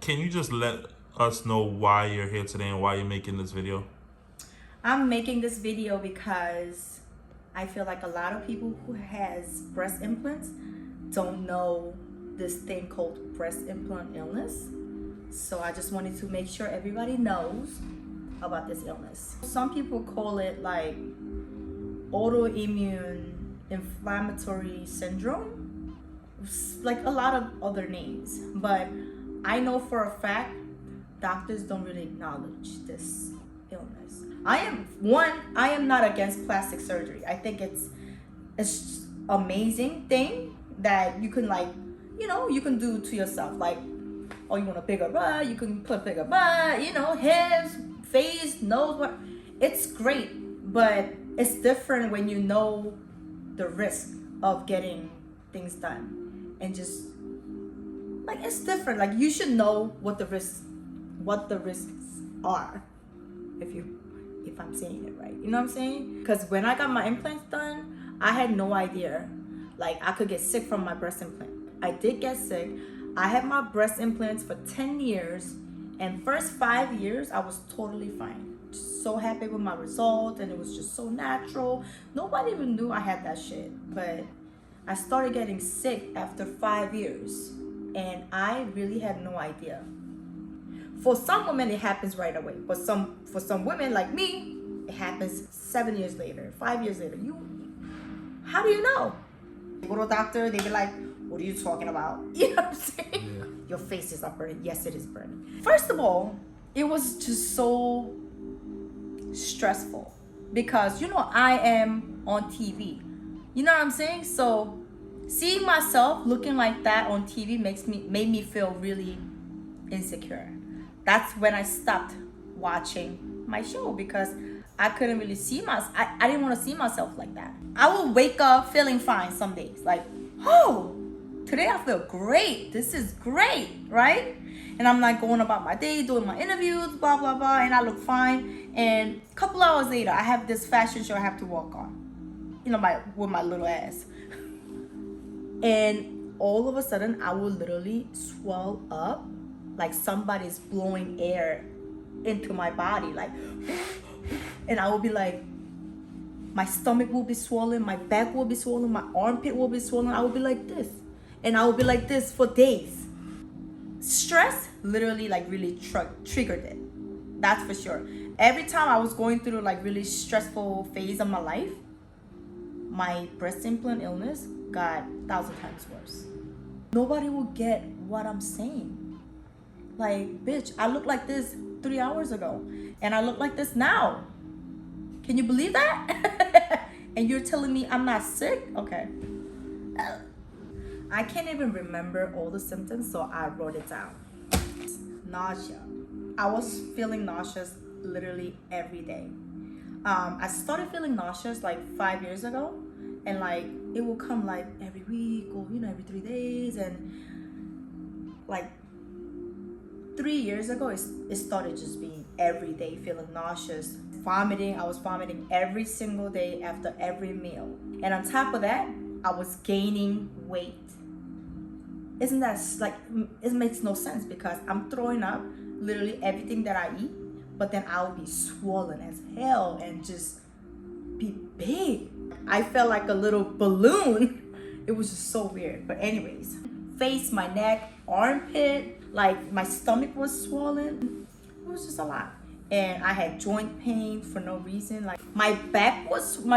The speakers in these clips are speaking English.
Can you just let us know why you're here today and why you're making this video? I'm making this video because I feel like a lot of people who has breast implants don't know this thing called breast implant illness. So I just wanted to make sure everybody knows about this illness. Some people call it like autoimmune inflammatory syndrome, like a lot of other names, but I know for a fact doctors don't really acknowledge this illness. I am not against plastic surgery. I think it's amazing thing that you can, like, you can do to yourself. Like, oh, you want a bigger butt, you can put bigger butt, hips, face, nose, what. It's great, but it's different when you know the risk of getting things done. And just like, it's different. Like, you should know what the risks are, if I'm saying it right. You know what I'm saying? Because when I got my implants done, I had no idea like I could get sick from my breast implant. I did get sick. I had my breast implants for 10 years, and first 5 years I was totally fine. Just so happy with my result, and it was just so natural. Nobody even knew I had that shit. But I started getting sick after 5 years, and I really had no idea. For some women it happens right away, but for some women like me, it happens 7 years later, 5 years later. How do you know? You go to a doctor, they be like, what are you talking about? You know what I'm saying? Yeah. Your face is not burning. Yes, it is burning. First of all, it was just so stressful because I am on TV. You know what I'm saying? So seeing myself looking like that on TV made me feel really insecure. That's when I stopped watching my show, because I couldn't really see myself. I didn't want to see myself like that. I will wake up feeling fine some days. Like, oh, today I feel great. This is great, right? And I'm like going about my day, doing my interviews, blah, blah, blah, and I look fine. And a couple hours later, I have this fashion show I have to walk on, with my little ass. And all of a sudden, I will literally swell up like somebody's blowing air into my body, like, and I will be like, my stomach will be swollen, my back will be swollen, my armpit will be swollen. I will be like this, and I will be like this for days. Stress literally like really triggered it. That's for sure. Every time I was going through like really stressful phase of my life, my breast implant illness got 1,000 times worse. Nobody will get what I'm saying. Like, bitch, I look like this 3 hours ago, and I look like this now. Can you believe that? And you're telling me I'm not sick? Okay. I can't even remember all the symptoms, so I wrote it down. Nausea. I was feeling nauseous literally every day. I started feeling nauseous like 5 years ago, and like it will come like every week or every 3 days, and like 3 years ago it started just being every day, feeling nauseous, vomiting. I was vomiting every single day after every meal, and on top of that I was gaining weight. Isn't that like, it makes no sense, because I'm throwing up literally everything that I eat, but then I'll be swollen as hell and just be big. I felt like a little balloon. It was just so weird. But anyways, face, my neck, armpit, like my stomach was swollen. It was just a lot. And I had joint pain for no reason. Like my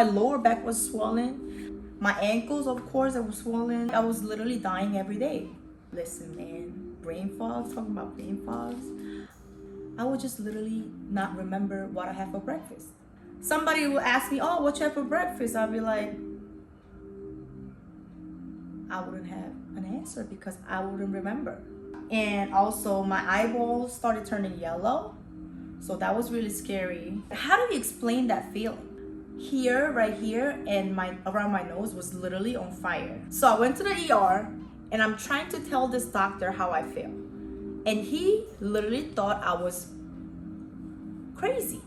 lower back was swollen. My ankles, of course, it was swollen. I was literally dying every day. Listen, man, brain fog, talking about brain fogs. I would just literally not remember what I had for breakfast. Somebody will ask me, oh, what you have for breakfast? I'll be like, I wouldn't have an answer because I wouldn't remember. And also my eyeballs started turning yellow. So that was really scary. How do you explain that feeling? Here, right here, and around my nose was literally on fire. So I went to the ER, and I'm trying to tell this doctor how I feel. And he literally thought I was crazy.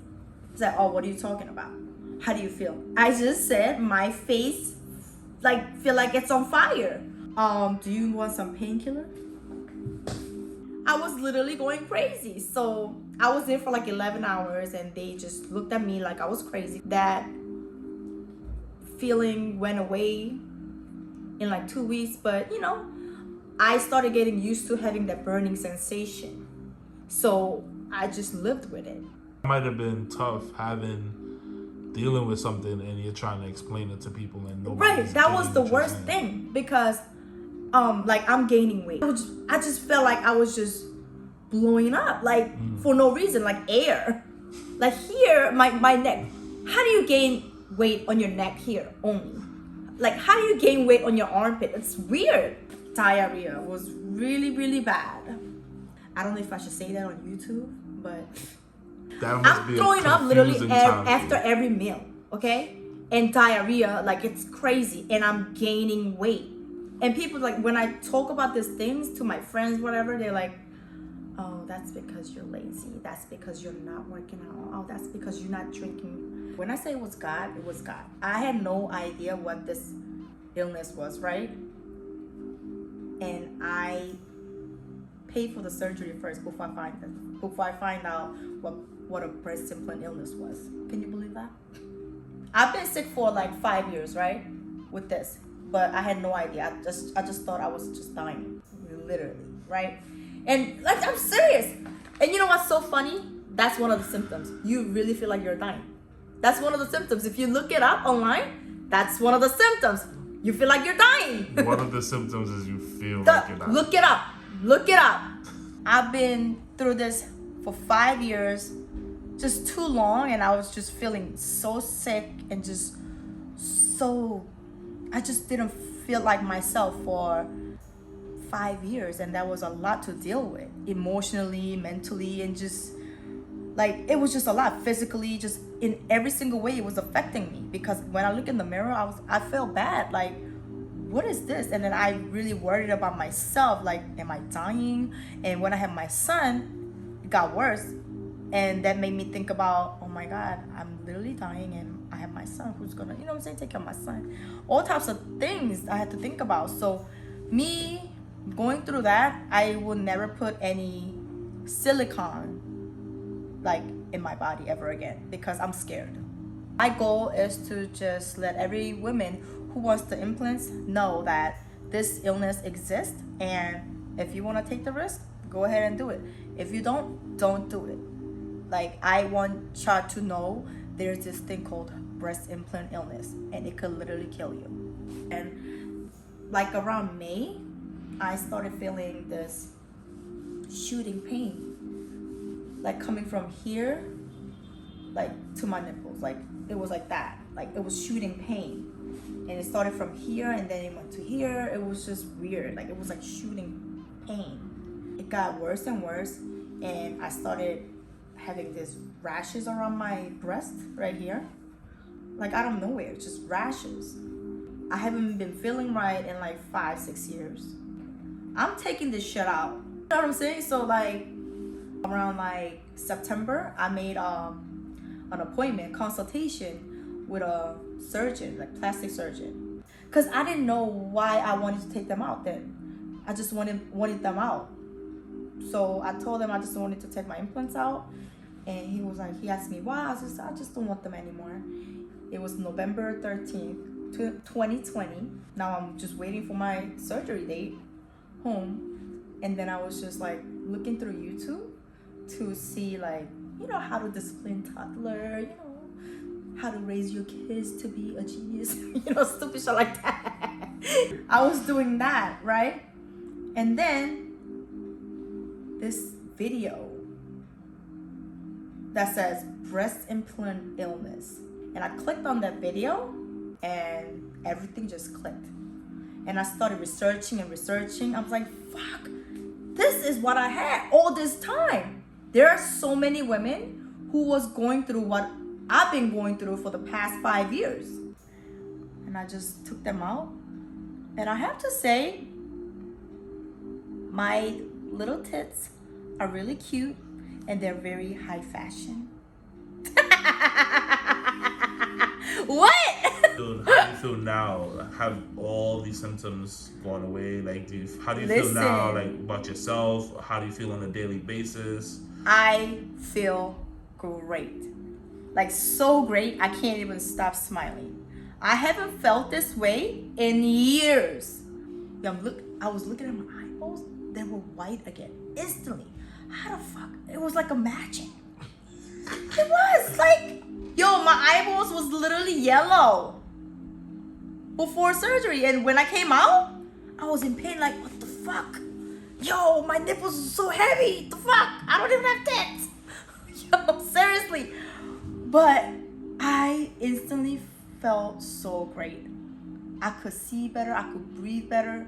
He's like, oh, what are you talking about? How do you feel? I just said my face feel like it's on fire. Do you want some painkiller? I was literally going crazy. So I was there for like 11 hours and they just looked at me like I was crazy. That feeling went away in like 2 weeks, but I started getting used to having that burning sensation. So I just lived with it. It might have been tough dealing with something and you're trying to explain it to people and nobody's Right, that was getting the what you're worst saying. thing because like I'm gaining weight. I just felt like I was just blowing up, like for no reason, like air. Like here, my neck. How do you gain weight on your neck here only? Like how do you gain weight on your armpit? It's weird. Diarrhea was really, really bad. I don't know if I should say that on YouTube, but That must I'm be throwing a up literally confusing time for after you. every meal, okay? And diarrhea, like it's crazy, and I'm gaining weight. And people, like, when I talk about these things to my friends, whatever, they're like, oh, that's because you're lazy. That's because you're not working out. Oh, that's because you're not drinking. When I say it was God, it was God. I had no idea what this illness was, right? And I paid for the surgery first before I find out what a breast implant illness was. Can you believe that? I've been sick for like 5 years, right? With this, but I had no idea. I just thought I was just dying, literally, right? And like I'm serious. And you know what's so funny? That's one of the symptoms. You really feel like you're dying. That's one of the symptoms. If you look it up online, that's one of the symptoms. You feel like you're dying. One of the symptoms is you feel like you're dying. Look it up. Look it up. I've been through this for 5 years, just too long, and I was just feeling so sick and just so, I just didn't feel like myself for 5 years, and that was a lot to deal with emotionally, mentally, and just like it was just a lot physically, just in every single way it was affecting me. Because when I look in the mirror, I felt bad, like what is this? And then I really worried about myself, like am I dying? And when I had my son, it got worse, and that made me think about, oh my God, I'm literally dying and I have my son who's gonna, you know what I'm saying, take care of my son. All types of things I had to think about. So me going through that, I will never put any silicone like in my body ever again because I'm scared. My goal is to just let every woman who wants the implants know that this illness exists, and if you want to take the risk, go ahead and do it. If you don't do it. Like I want y'all to know there's this thing called breast implant illness, and it could literally kill you. And like around May, I started feeling this shooting pain, like coming from here, like to my nipples. Like it was like that, like it was shooting pain. And it started from here and then it went to here. It was just weird. Like it was like shooting pain. It got worse and worse, and I started having these rashes around my breast right here. Like out of nowhere, just rashes. I haven't been feeling right in like 5-6 years. I'm taking this shit out. You know what I'm saying? So like around like September, I made an appointment, consultation with a surgeon, like plastic surgeon. Cause I didn't know why I wanted to take them out then. I just wanted them out. So I told him I just wanted to take my implants out. And he asked me why. I just don't want them anymore. It was November 13th, 2020. Now I'm just waiting for my surgery date home. And then I was just like looking through YouTube to see like, how to discipline toddler, how to raise your kids to be a genius, stupid shit like that. I was doing that, right? And then this video that says breast implant illness. And I clicked on that video and everything just clicked. And I started researching. I was like, fuck, this is what I had all this time. There are so many women who was going through what I've been going through for the past 5 years. And I just took them out. And I have to say, my little tits are really cute and they're very high fashion. What? Dude, how do you feel now? Have all these symptoms gone away? Like, how do you feel now? Like about yourself? How do you feel on a daily basis? I feel great. Like so great, I can't even stop smiling. I haven't felt this way in years. I was looking at my eyeballs, they were white again, instantly. How the fuck? It was like a magic. It was like, yo, my eyeballs was literally yellow before surgery. And when I came out, I was in pain, like, what the fuck? Yo, my nipples are so heavy. The fuck? I don't even have tits. Yo, seriously. But I instantly felt so great. I could see better. I could breathe better.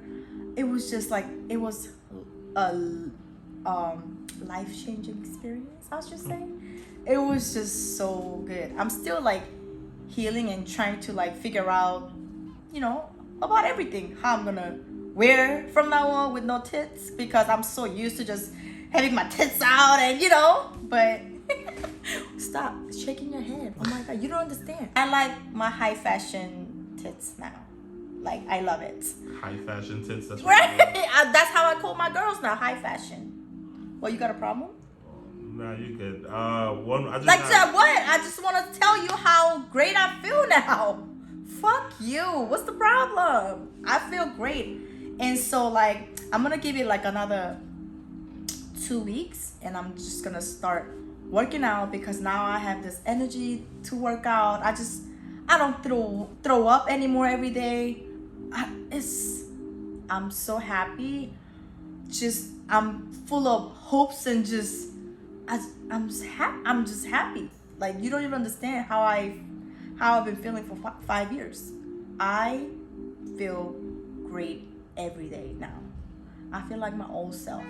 It was just like, it was a life-changing experience, I was just saying. It was just so good. I'm still like healing and trying to like figure out, you know, about everything. How I'm gonna wear from now on with no tits, because I'm so used to just having my tits out and, you know, but stop shaking your head. Oh my God, you don't understand. I like my high fashion tits now. Like, I love it. High fashion tits, that's right? That's how I call my girls now, high fashion. Well, you got a problem? Nah, you good. What? I just want to tell you how great I feel now. Fuck you. What's the problem? I feel great. And so, like, I'm going to give it like another 2 weeks, and I'm just going to start working out, because now I have this energy to work out. I don't throw up anymore every day. I'm so happy. I'm full of hopes and I'm just happy. Like, you don't even understand how I've been feeling for 5 years. I feel great every day now. I feel like my old self.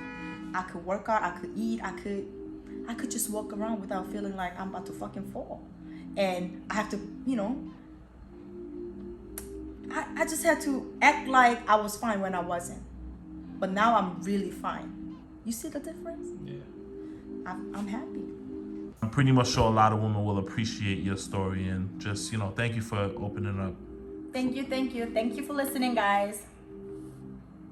I could work out, I could eat, I could just walk around without feeling like I'm about to fucking fall. And I have to, you know, I just had to act like I was fine when I wasn't. But now I'm really fine. You see the difference? Yeah. I'm happy. I'm pretty much sure a lot of women will appreciate your story, and just, you know, thank you for opening up. Thank you. Thank you for listening, guys.